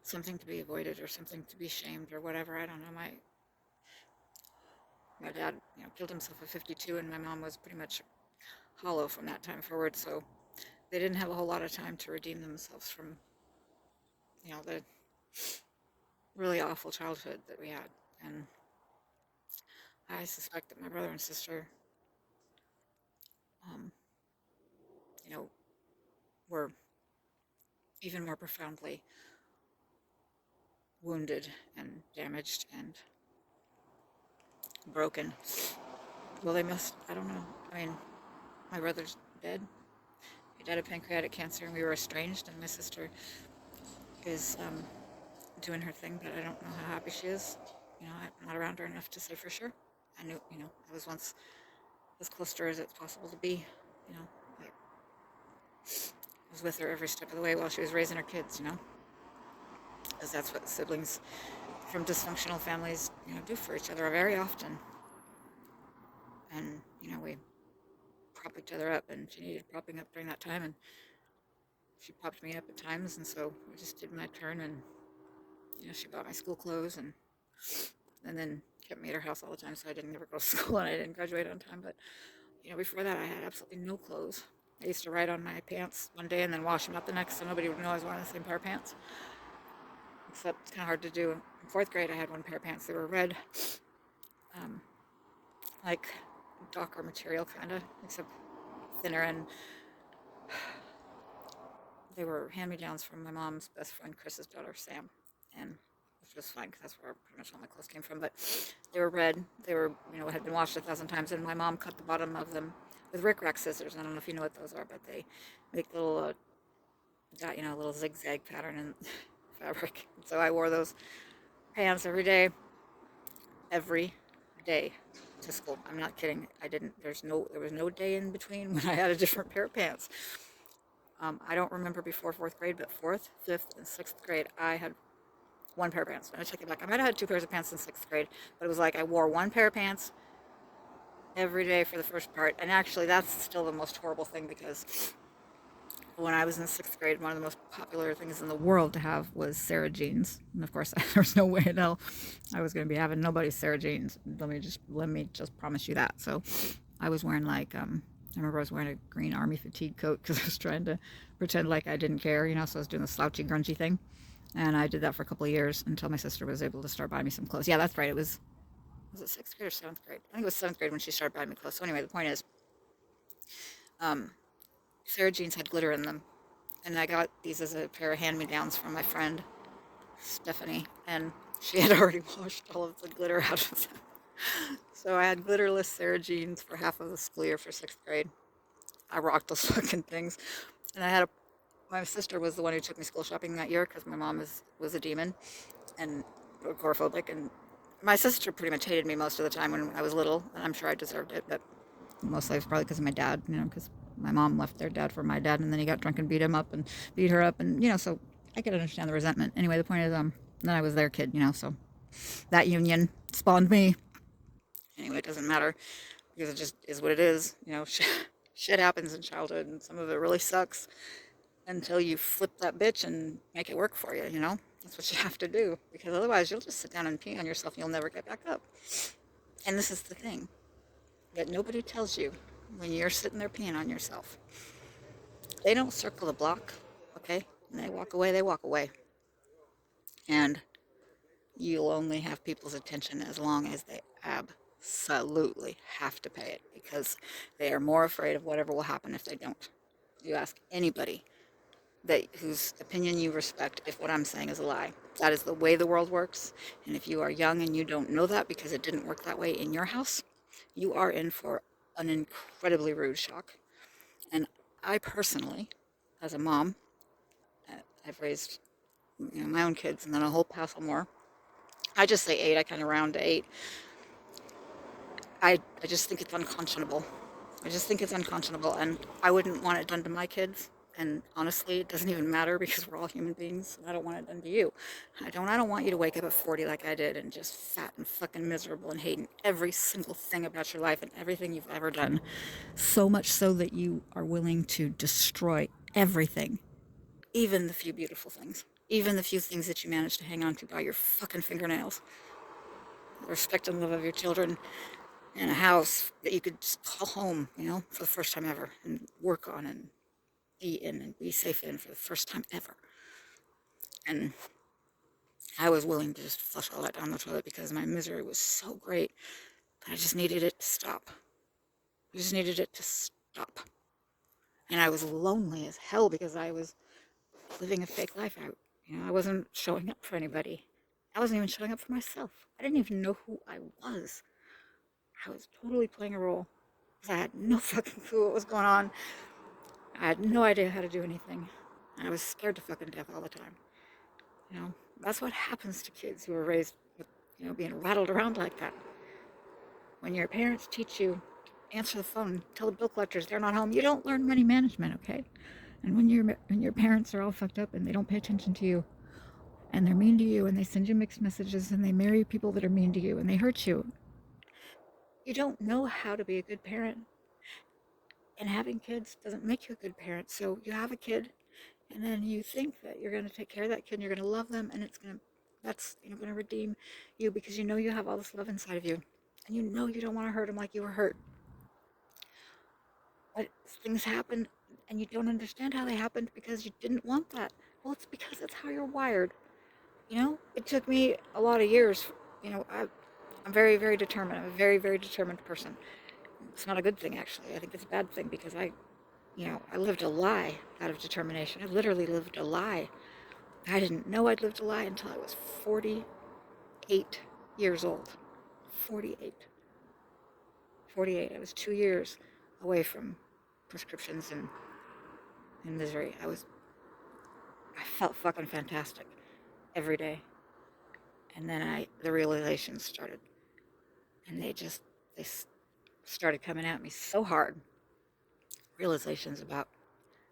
something to be avoided or something to be shamed or whatever. I don't know. My dad, killed himself at 52, and my mom was pretty much hollow from that time forward. So they didn't have a whole lot of time to redeem themselves from, the really awful childhood that we had. And I suspect that my brother and sister, um, you know, were even more profoundly wounded and damaged and broken. Well, they must, I don't know. I mean, my brother's dead. He died of pancreatic cancer, and we were estranged, and my sister is doing her thing, but I don't know how happy she is. I'm not around her enough to say for sure. I knew, I was once as close to her as it's possible to be. I was with her every step of the way while she was raising her kids, because that's what siblings from dysfunctional families, do for each other very often. And, we prop each other up, and she needed propping up during that time, and she popped me up at times, and so I just did my turn, and, she bought my school clothes, and then kept me at her house all the time, so I didn't ever go to school, and I didn't graduate on time, but, before that, I had absolutely no clothes. I used to write on my pants one day and then wash them up the next, so nobody would know I was wearing the same pair of pants, except it's kind of hard to do. In fourth grade, I had one pair of pants. They were red, um, like docker material, kind of, except thinner, and they were hand-me-downs from my mom's best friend, Chris's daughter, Sam, and which was fine because that's where pretty much all my clothes came from. But they were red. They were, had been washed 1,000 times, and my mom cut the bottom of them with Rick Rack scissors. I don't know if you know what those are, but they make little, a little zigzag pattern in fabric. So I wore those pants every day to school. I'm not kidding. I didn't. There was no day in between when I had a different pair of pants. I don't remember before fourth grade, but fourth, fifth, and sixth grade, I had one pair of pants. I take it back. I might have had two pairs of pants in sixth grade, but it was like I wore one pair of pants every day for the first part. And actually, that's still the most horrible thing because when I was in sixth grade, one of the most popular things in the world to have was Sarah jeans. And of course, there was no way in hell I was going to be having nobody's Sarah jeans. Let me just promise you that. So I was wearing I remember I was wearing a green army fatigue coat because I was trying to pretend like I didn't care, so I was doing the slouchy, grungy thing. And I did that for a couple of years until my sister was able to start buying me some clothes. Yeah, that's right. Was it sixth grade or seventh grade? I think it was seventh grade when she started buying me clothes. So anyway, the point is, um, Sarah jeans had glitter in them. And I got these as a pair of hand-me-downs from my friend, Stephanie. And she had already washed all of the glitter out of them. So I had glitterless Sarah jeans for half of the school year for sixth grade. I rocked those fucking things. And my sister was the one who took me school shopping that year because my mom was a demon and agoraphobic. And my sister pretty much hated me most of the time when I was little, and I'm sure I deserved it, but mostly it was probably because of my dad, because my mom left their dad for my dad, and then he got drunk and beat her up, and so I could understand the resentment. Anyway, the point is, then I was their kid, so that union spawned me. Anyway, it doesn't matter because it just is what it is, shit happens in childhood, and some of it really sucks until you flip that bitch and make it work for you. That's what you have to do, because otherwise you'll just sit down and pee on yourself and you'll never get back up. And this is the thing that nobody tells you when you're sitting there peeing on yourself. They don't circle the block, okay? When they walk away, they walk away. And you'll only have people's attention as long as they absolutely have to pay it, because they are more afraid of whatever will happen if they don't. You ask anybody whose opinion you respect if what I'm saying is a lie. That is the way the world works. And if you are young and you don't know that because it didn't work that way in your house, you are in for an incredibly rude shock. And I personally, as a mom, I've raised my own kids and then a whole passel more. I just say 8. I kind of round to 8. I just think it's unconscionable. I just think it's unconscionable, and I wouldn't want it done to my kids. And honestly, it doesn't even matter because we're all human beings, and I don't want it done to you. I don't want you to wake up at 40 like I did and just fat and fucking miserable and hating every single thing about your life and everything you've ever done. So much so that you are willing to destroy everything, even the few beautiful things. Even the few things that you manage to hang on to by your fucking fingernails. The respect and love of your children and a house that you could just call home, for the first time ever and work on and eat in and be safe in for the first time ever. And I was willing to just flush all that down the toilet because my misery was so great, but I just needed it to stop. I just needed it to stop. And I was lonely as hell because I was living a fake life. I wasn't showing up for anybody. I wasn't even showing up for myself. I didn't even know who I was. I was totally playing a role because I had no fucking clue what was going on. I had no idea how to do anything. And I was scared to fucking death all the time. You know, that's what happens to kids who are raised with, being rattled around like that. When your parents teach you, answer the phone, tell the bill collectors they're not home, you don't learn money management, okay? And when your parents are all fucked up and they don't pay attention to you, and they're mean to you, and they send you mixed messages, and they marry people that are mean to you, and they hurt you, you don't know how to be a good parent. And having kids doesn't make you a good parent. So you have a kid, and then you think that you're going to take care of that kid, and you're going to love them, and that's going to redeem you because you have all this love inside of you, and you don't want to hurt them like you were hurt. But things happen, and you don't understand how they happened because you didn't want that. Well, it's because that's how you're wired. It took me a lot of years. I'm very, very determined. I'm a very, very determined person. It's not a good thing, actually. I think it's a bad thing because I lived a lie out of determination. I literally lived a lie. I didn't know I'd lived a lie until I was 48 years old. 48. 48. I was 2 years away from prescriptions and misery. I felt fucking fantastic every day. And then the realizations started. And they started coming at me so hard. Realizations about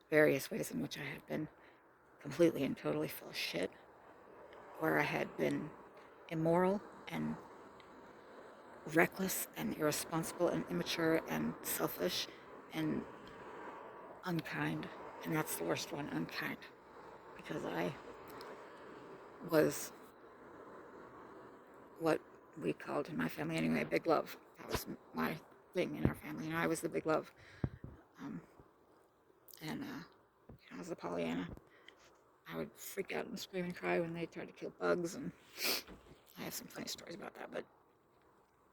various ways in which I had been completely and totally full of shit, where I had been immoral and reckless and irresponsible and immature and selfish and unkind. And that's the worst one, unkind. Because I was what we called in my family anyway, big love. That was my thing in our family. I was the big love. Um, and I was the Pollyanna. I would freak out and scream and cry when they tried to kill bugs, and I have some funny stories about that. But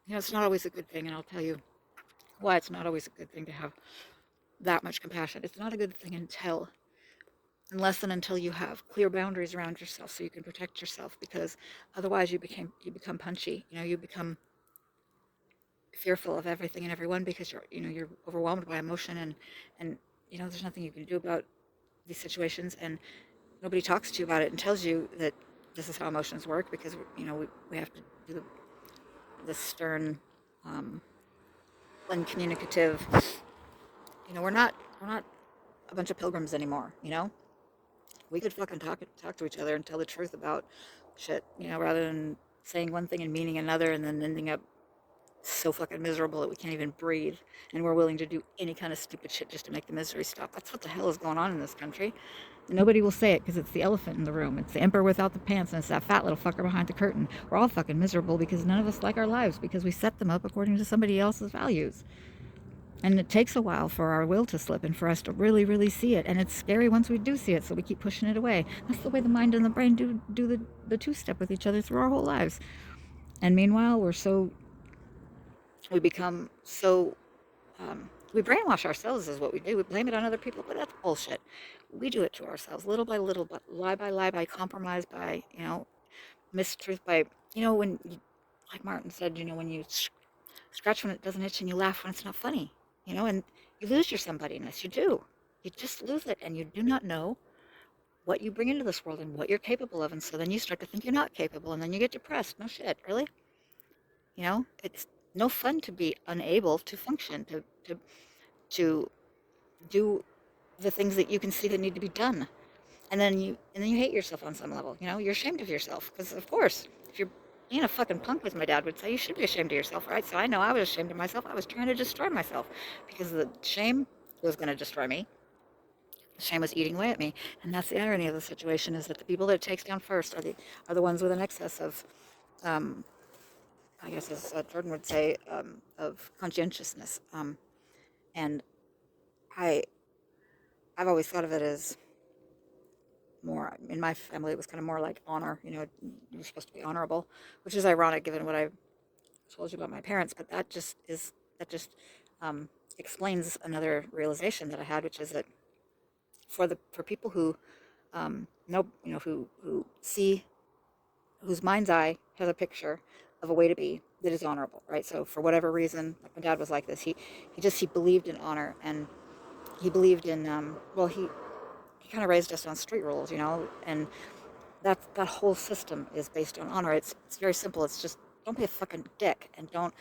it's not always a good thing, and I'll tell you why it's not always a good thing to have that much compassion. It's not a good thing unless and until you have clear boundaries around yourself, so you can protect yourself. Because otherwise, you become punchy. You become fearful of everything and everyone because you're overwhelmed by emotion, and there's nothing you can do about these situations, and nobody talks to you about it and tells you that this is how emotions work, because we have to do the stern, uncommunicative. We're not a bunch of pilgrims anymore. We could fucking talk to each other and tell the truth about shit. Rather than saying one thing and meaning another, and then ending up so fucking miserable that we can't even breathe, and we're willing to do any kind of stupid shit just to make the misery stop. That's what the hell is going on in this country. Nobody will say it because it's the elephant in the room. It's the emperor without the pants, and it's that fat little fucker behind the curtain. We're all fucking miserable because none of us like our lives because we set them up according to somebody else's values. And it takes a while for our will to slip and for us to really, really see it. And it's scary once we do see it, so we keep pushing it away. That's the way the mind and the brain do the two-step with each other through our whole lives. And meanwhile, we become so we brainwash ourselves is what we do. We blame it on other people, but that's bullshit. We do it to ourselves, little by little, but lie, by compromise, by mistruth, by when like Martin said, when you scratch when it doesn't itch and you laugh when it's not funny, and you lose your somebodyness. You do. You just lose it, and you do not know what you bring into this world and what you're capable of, and so then you start to think you're not capable, and then you get depressed. No shit, really. It's no fun to be unable to function, to do the things that you can see that need to be done. And then you hate yourself on some level. You're ashamed of yourself because, of course, if you're being a fucking punk, as my dad would say, you should be ashamed of yourself, right? So I know I was ashamed of myself. I was trying to destroy myself because the shame was going to destroy me. Shame was eating away at me. And that's the irony of the situation, is that the people that it takes down first are the ones with an excess of, um, I guess as Jordan would say, of conscientiousness. And I I've always thought of it as more, in my family it was kind of more like honor. You're supposed to be honorable, which is ironic given what I told you about my parents. But that just um, explains another realization that I had, which is that for people who know, who see, whose mind's eye has a picture of a way to be that is honorable, right? So for whatever reason, like my dad was like this. He believed in honor, and he believed in well, he kind of raised us on street rules, and that whole system is based on honor. It's very simple. It's just don't be a fucking dick, and don't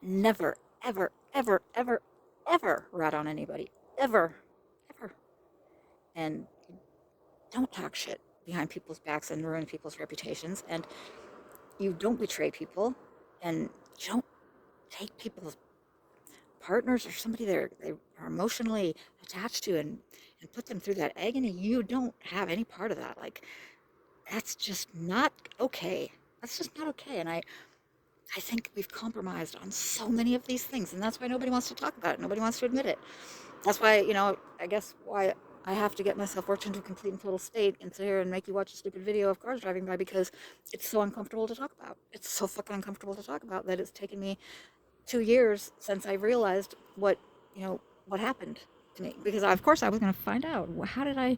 never ever ever ever ever rat on anybody, ever, ever, and don't talk shit behind people's backs and ruin people's reputations, and you don't betray people, and you don't take people's partners or somebody they are emotionally attached to, and put them through that agony. You don't have any part of that. Like, that's just not okay. That's just not okay. And I think we've compromised on so many of these things, and that's why nobody wants to talk about it. Nobody wants to admit it. That's why, I guess why I have to get myself worked into a complete and total state and sit here and make you watch a stupid video of cars driving by, because it's so uncomfortable to talk about. It's so fucking uncomfortable to talk about that it's taken me 2 years since I realized what happened to me. Because of course I was going to find out. How did I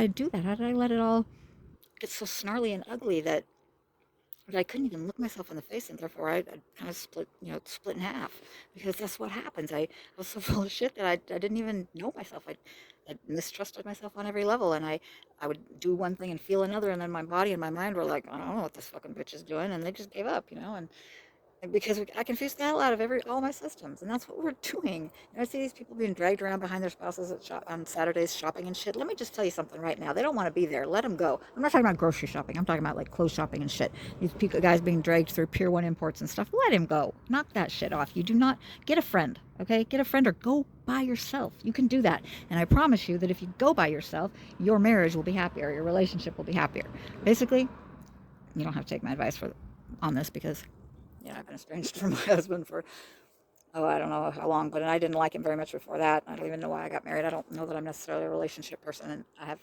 do that? How did I let it all get so snarly and ugly that I couldn't even look myself in the face, and therefore I kind of split in half, because that's what happens. I was so full of shit that I didn't even know myself. I mistrusted myself on every level, and I would do one thing and feel another, and then my body and my mind were like, I don't know what this fucking bitch is doing, and they just gave up, and because I confused the hell out of all my systems, and that's what we're doing. I see these people being dragged around behind their spouses on Saturdays shopping and shit. Let me just tell you something right now. They don't want to be there. Let them go. I'm not talking about grocery shopping. I'm talking about like clothes shopping and shit. These people, guys being dragged through Pier 1 imports and stuff. Let him go. Knock that shit off. You do not get a friend, okay? Get a friend or go by yourself. You can do that. And I promise you that if you go by yourself, your marriage will be happier. Your relationship will be happier. Basically, you don't have to take my advice on this, because I've been estranged from my husband for, I don't know how long, but I didn't like him very much before that. I don't even know why I got married. I don't know that I'm necessarily a relationship person, and I have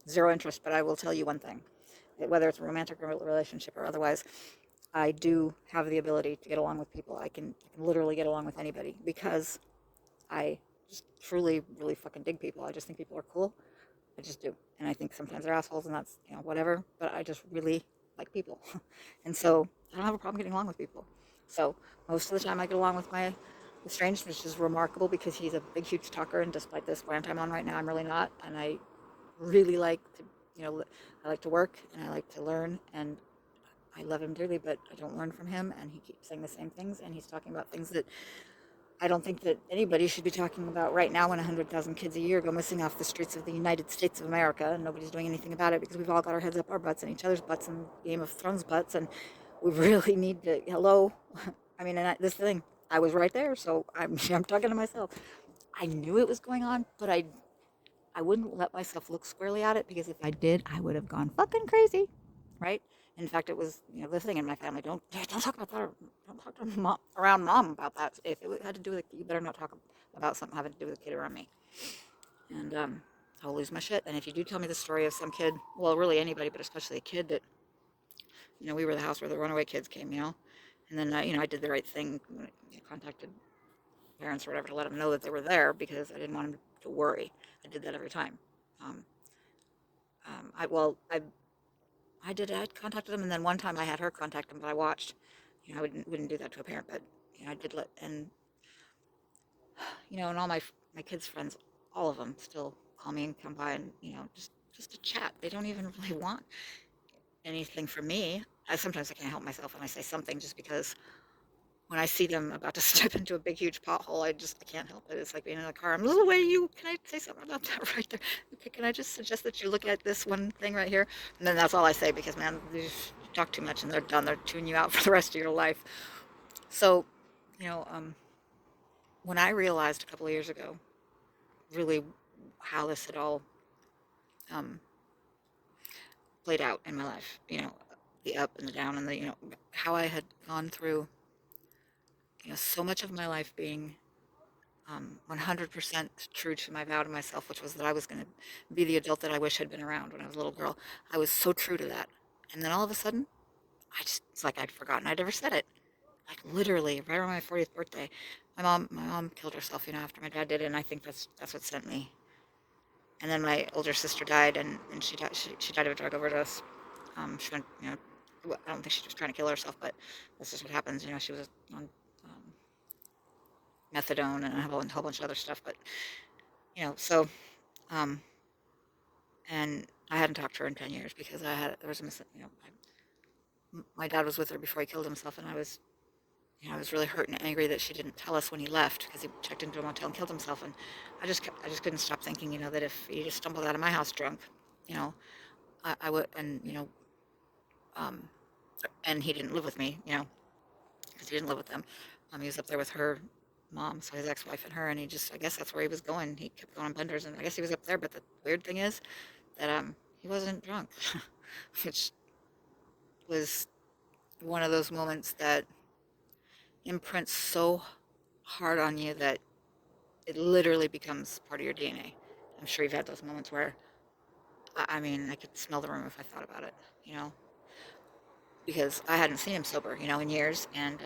zero interest, but I will tell you one thing. Whether it's a romantic relationship or otherwise, I do have the ability to get along with people. I can literally get along with anybody, because I just truly, really fucking dig people. I just think people are cool. I just do. And I think sometimes they're assholes, and that's, whatever, but I just really like people. And so I don't have a problem getting along with people. So most of the time I get along with my estranged, which is remarkable, because he's a big, huge talker, and despite this rant I'm on right now, I'm really not. And I really like to, I like to work, and I like to learn, and I love him dearly, but I don't learn from him, and he keeps saying the same things, and he's talking about things that I don't think that anybody should be talking about right now, when 100,000 kids a year go missing off the streets of the United States of America, and nobody's doing anything about it, because we've all got our heads up our butts and each other's butts and Game of Thrones butts, and we really need to, hello. I mean, this thing, I was right there, so I'm talking to myself. I knew it was going on, but I wouldn't let myself look squarely at it, because if I did, I would have gone fucking crazy, right? In fact, it was, the thing in my family. Don't talk about that. Don't talk to mom, around mom about that. If it had to do with, you better not talk about something having to do with a kid around me. And I'll lose my shit. And if you do tell me the story of some kid, well, really anybody, but especially a kid that, we were the house where the runaway kids came, and then I did the right thing. I contacted parents or whatever to let them know that they were there, because I didn't want them to worry. I did that every time. Um, I did. I contacted them, and then one time I had her contact them, but I watched. I wouldn't do that to a parent, but I did let, and and all my kids' friends, all of them still call me and come by, and just to chat. They don't even really want anything from me. Sometimes I can't help myself when I say something, just because when I see them about to step into a big, huge pothole, I can't help it. It's like being in a car. I'm a little way. Can I say something about that right there? Okay, can I just suggest that you look at this one thing right here? And then that's all I say, because, man, you talk too much and they're done. They're tuning you out for the rest of your life. So, you know, um, when I realized a couple of years ago, really how this had all um, played out in my life. The up and the down and how I had gone through, so much of my life being 100% true to my vow to myself, which was that I was going to be the adult that I wish had been around when I was a little girl. I was so true to that. And then all of a sudden, it's like I'd forgotten I'd ever said it. Like literally, right around my 40th birthday, my mom killed herself, after my dad did it, and I think that's what sent me. And then my older sister died, and she died of a drug overdose. She went, I don't think she was trying to kill herself, but that's just what happens. She was on methadone and a whole bunch of other stuff. But so um, and I hadn't talked to her in 10 years because there was a my dad was with her before he killed himself, and I was really hurt and angry that she didn't tell us when he left because he checked into a motel and killed himself. And I just couldn't stop thinking, that if he just stumbled out of my house drunk, you know, I would, um, and he didn't live with me, because he didn't live with them. He was up there with her mom, so his ex-wife and her, and I guess that's where he was going. He kept going on benders, and I guess he was up there. But the weird thing is that he wasn't drunk, which was one of those moments that imprints so hard on you that it literally becomes part of your DNA. I'm sure you've had those moments where, I mean, I could smell the room if I thought about it, you know, because I hadn't seen him sober, in years, and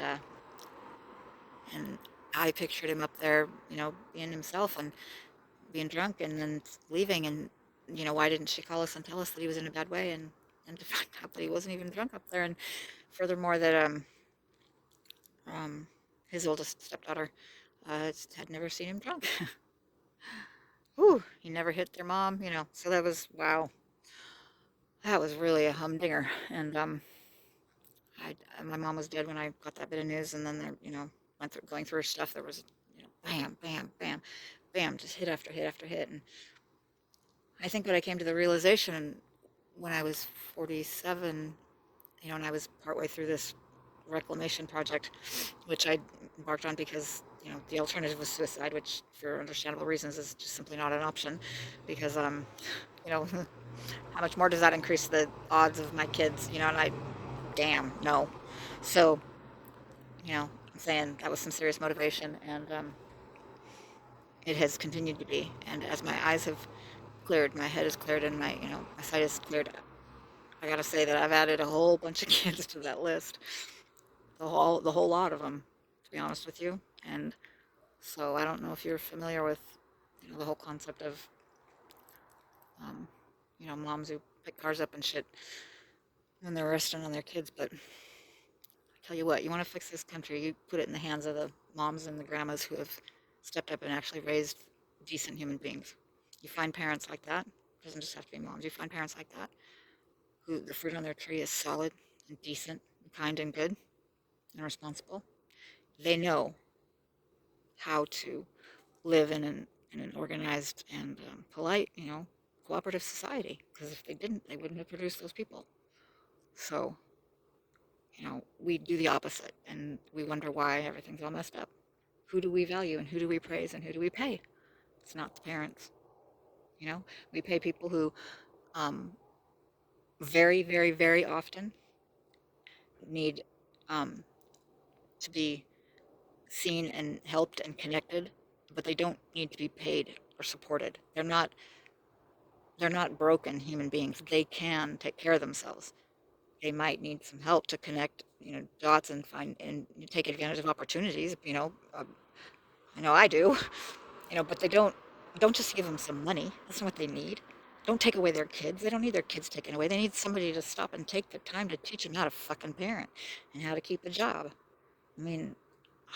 I pictured him up there, being himself and being drunk and then leaving, and why didn't she call us and tell us that he was in a bad way, and to find out that he wasn't even drunk up there, and furthermore that um his oldest stepdaughter had never seen him drunk. Whew, he never hit their mom, so that was, wow, that was really a humdinger. And my mom was dead when I got that bit of news, and then there, going through her stuff, there was, bam, bam, bam, bam, just hit after hit after hit. And I think what I came to the realization when I was 47, and I was partway through this reclamation project, which I embarked on because, the alternative was suicide, which for understandable reasons is just simply not an option, because, you know, how much more does that increase the odds of my kids, and damn, no. So, I'm saying that was some serious motivation, and it has continued to be. And as my eyes have cleared, my head is cleared, and my sight is cleared, I gotta say that I've added a whole bunch of kids to that list, the whole lot of them, to be honest with you. And so I don't know if you're familiar with, the whole concept of, um, moms who pick cars up and shit when they're resting on their kids, but tell you what, you want to fix this country, you put it in the hands of the moms and the grandmas who have stepped up and actually raised decent human beings. You find parents like that, it doesn't just have to be moms, you find parents like that, who the fruit on their tree is solid and decent and kind and good and responsible. They know how to live in an organized and polite, cooperative society. Because if they didn't, they wouldn't have produced those people. So, we do the opposite, and we wonder why everything's all messed up. Who do we value, and who do we praise, and who do we pay? It's not the parents. We pay people who um, very, very, very often need um, to be seen and helped and connected, but they don't need to be paid or supported. They're not broken human beings. They can take care of themselves. They might need some help to connect, dots and find and take advantage of opportunities. I know I do, but don't just give them some money. That's not what they need. Don't take away their kids. They don't need their kids taken away. They need somebody to stop and take the time to teach them how to fucking parent and how to keep a job. I mean,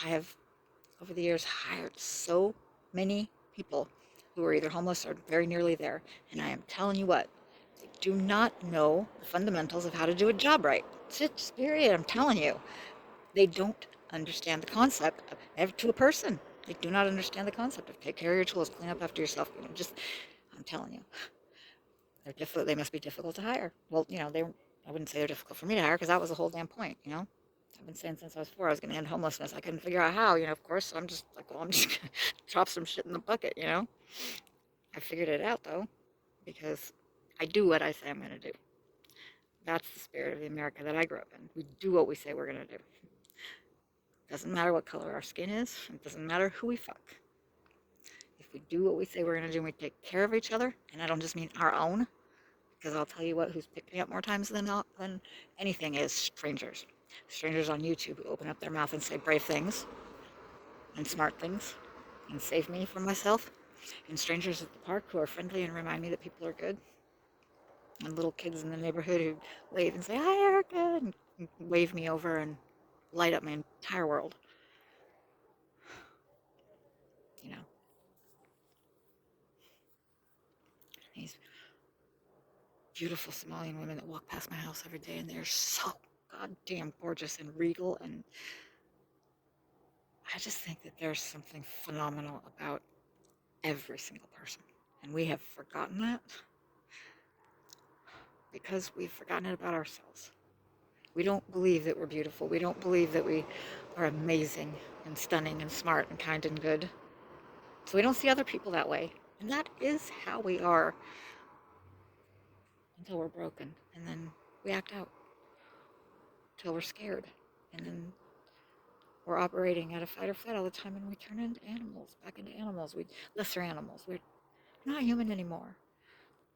I have over the years hired so many people who are either homeless or very nearly there, and I am telling you what, they do not know the fundamentals of how to do a job right. It's just period. I'm telling you, they don't understand the concept to a person. They do not understand the concept of take care of your tools, clean up after yourself. I'm telling you, they must be difficult to hire. Well, I wouldn't say they're difficult for me to hire because that was the whole damn point. I've been saying since I was 4 I was going to end homelessness. I couldn't figure out how, of course. So I'm just like, well, I'm just going to drop some shit in the bucket. I figured it out though, because I do what I say I'm going to do. That's the spirit of the America that I grew up in. We do what we say we're going to do. Doesn't matter what color our skin is. It doesn't matter who we fuck. If we do what we say we're going to do and we take care of each other, and I don't just mean our own, because I'll tell you what, who's picked me up more times than anything is strangers. Strangers on YouTube who open up their mouth and say brave things and smart things and save me from myself. And strangers at the park who are friendly and remind me that people are good. And little kids in the neighborhood who wave and say, "Hi, Erica," and wave me over and light up my entire world. You know, these beautiful Somalian women that walk past my house every day, and they're so goddamn gorgeous and regal. And I just think that there's something phenomenal about every single person. And we have forgotten that because we've forgotten it about ourselves. We don't believe that we're beautiful. We don't believe that we are amazing and stunning and smart and kind and good. So we don't see other people that way. And that is how we are until we're broken. And then we act out until we're scared. And then we're operating out of fight or flight all the time and we turn into animals, back into animals. Lesser animals. We're not human anymore.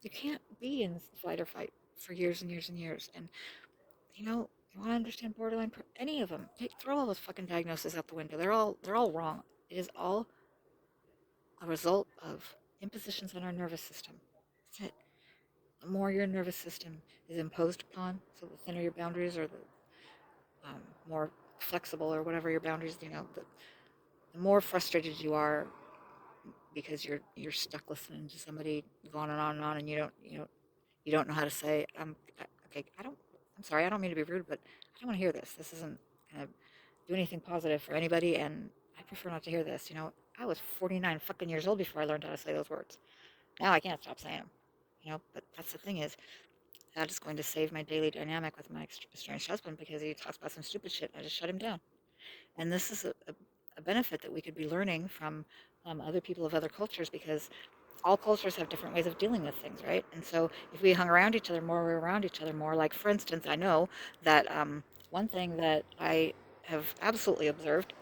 You can't be in flight or fight for years and years and years. And you want to understand borderline, any of them. Throw all those fucking diagnoses out the window. They're all wrong. It is all a result of impositions on our nervous system. That's it. The more your nervous system is imposed upon, so the thinner your boundaries or the more flexible or whatever your boundaries, the more frustrated you are because you're stuck listening to somebody go on and on and on, and you don't know how to say, okay, I'm sorry, I don't mean to be rude, but I don't want to hear this. This isn't going to do anything positive for anybody, and I prefer not to hear this. I was 49 fucking years old before I learned how to say those words. Now I can't stop saying them. But that's the thing is, that is going to save my daily dynamic with my estranged husband because he talks about some stupid shit. I just shut him down. And this is a benefit that we could be learning from other people of other cultures because all cultures have different ways of dealing with things, right? And so if we hung around each other more, we're around each other more. Like, for instance, I know that one thing that I have absolutely observed,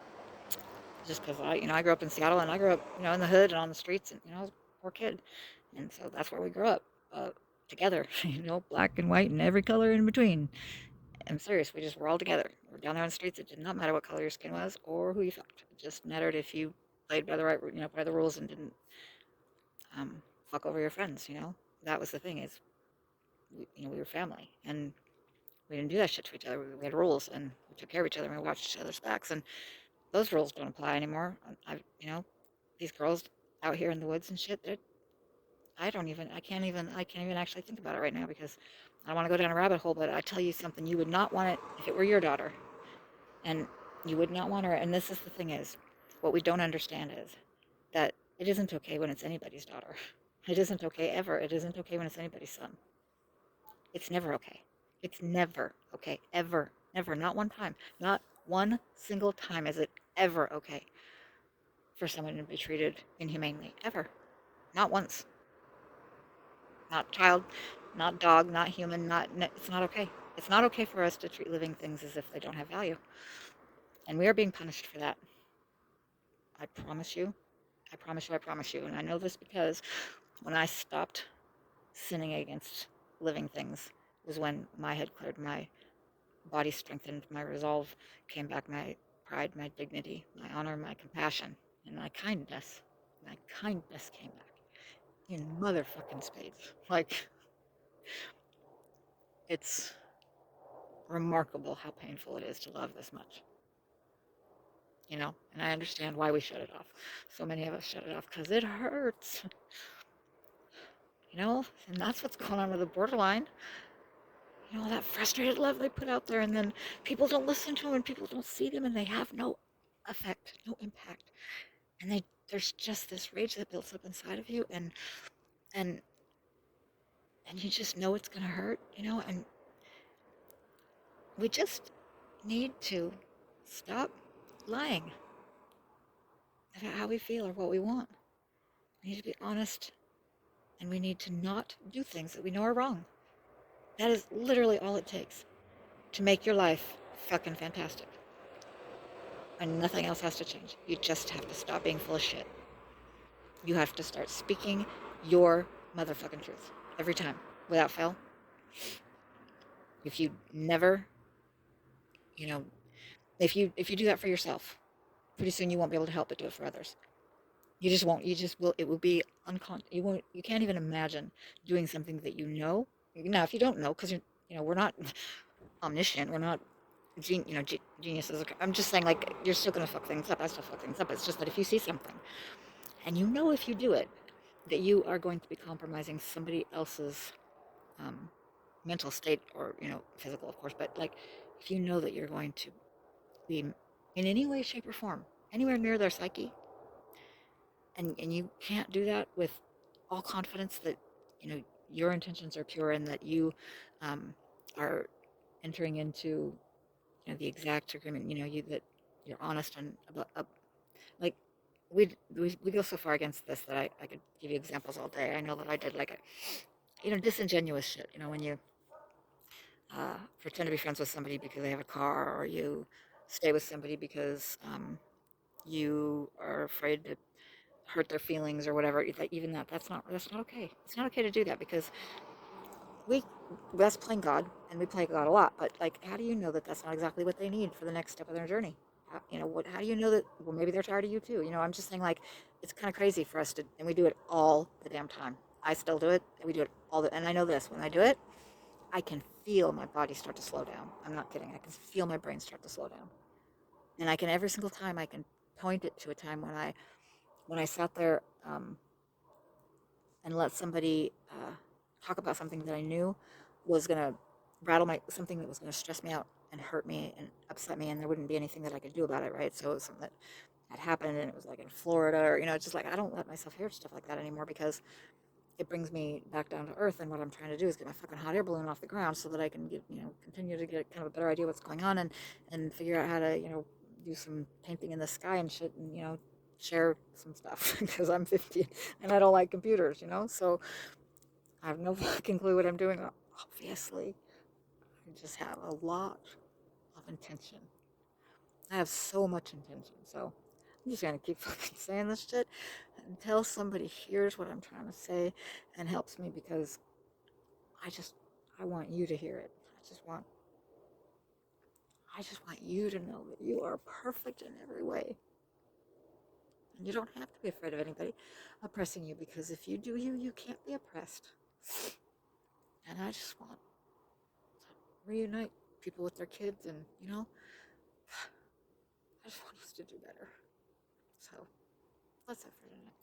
just because I grew up in Seattle and I grew up, in the hood and on the streets, and I was a poor kid, and so that's where we grew up together, black and white and every color in between. I'm serious, we just were all together. We were down there on the streets. It did not matter what color your skin was or who you fucked. It just mattered if you played by the right, by the rules and didn't fuck over your friends. That was the thing is, we were family, and we didn't do that shit to each other. We had rules, and we took care of each other, and we watched each other's backs, and those rules don't apply anymore. These girls out here in the woods and shit, I can't even actually think about it right now because I don't want to go down a rabbit hole, but I tell you something, you would not want it if it were your daughter, and you would not want her, and this is the thing is, what we don't understand is that it isn't okay when it's anybody's daughter. It isn't okay ever. It isn't okay when it's anybody's son. It's never okay. It's never okay. Ever. Never. Not one time. Not one single time is it ever okay for someone to be treated inhumanely. Ever. Not once. Not child, not dog, not human, it's not okay. It's not okay for us to treat living things as if they don't have value. And we are being punished for that. I promise you. I promise you, I promise you. And I know this because when I stopped sinning against living things was when my head cleared, my body strengthened, my resolve came back, my pride, my dignity, my honor, my compassion, and my kindness. My kindness came back in motherfucking spades. Like, it's remarkable how painful it is to love this much. And I understand why we shut it off. So many of us shut it off because it hurts. And that's what's going on with the borderline. That frustrated love they put out there, and then people don't listen to them, and people don't see them, and they have no effect, no impact. And there's just this rage that builds up inside of you, and you just know it's gonna hurt, and we just need to stop lying about how we feel or what we want. We need to be honest And we need to not do things that we know are wrong. That is literally all it takes to make your life fucking fantastic. And nothing else has to change. You just have to stop being full of shit. You have to start speaking your motherfucking truth every time without fail. If you never, you know, if you do that for yourself, pretty soon you won't be able to help but do it for others. You just won't. You just will. It will be you won't. You can't even imagine doing something that you know. Now, if you don't know, because we're not omniscient. We're not geniuses. I'm just saying, like, you're still gonna fuck things up. I still fuck things up. It's just that if you see something, and you know if you do it, that you are going to be compromising somebody else's um, mental state, or physical, of course. But like, if you know that you're going to be in any way, shape, or form anywhere near their psyche, and you can't do that with all confidence that your intentions are pure, and that you um, are entering into the exact agreement, that you're honest and about like we go so far against this that I could give you examples all day. I know that I did, like, disingenuous shit, when you pretend to be friends with somebody because they have a car, or you stay with somebody because you are afraid to hurt their feelings or whatever. Even that's not okay. It's not okay to do that, because we that's playing God, and we play God a lot. But, like, how do you know that that's not exactly what they need for the next step of their journey? How do you know that? Well, maybe they're tired of you too. I'm just saying, like, it's kind of crazy for us to, and we do it all the damn time. I still do it, and we do it and I know this: when I do it, I can feel my body start to slow down. I'm not kidding. I can feel my brain start to slow down, and I can every single time I can point it to a time when I sat there and let somebody talk about something that I knew was going to something that was going to stress me out and hurt me and upset me, and there wouldn't be anything that I could do about it, right? So it was something that had happened, and it was like in Florida, or, it's just like, I don't let myself hear stuff like that anymore, because it brings me back down to earth. And what I'm trying to do is get my fucking hot air balloon off the ground, so that I can continue to get kind of a better idea what's going on, and figure out how to, do some painting in the sky and shit, and, share some stuff because I'm 50 and I don't like computers, so I have no fucking clue what I'm doing, obviously. I just have a lot of intention. I have so much intention, so I'm just gonna keep fucking saying this shit until somebody hears what I'm trying to say and helps me, because I just I want you to hear it. I just want you to know that you are perfect in every way. And you don't have to be afraid of anybody oppressing you, because if you do, you can't be oppressed. And I just want to reunite people with their kids, and I just want us to do better. So that's it for tonight.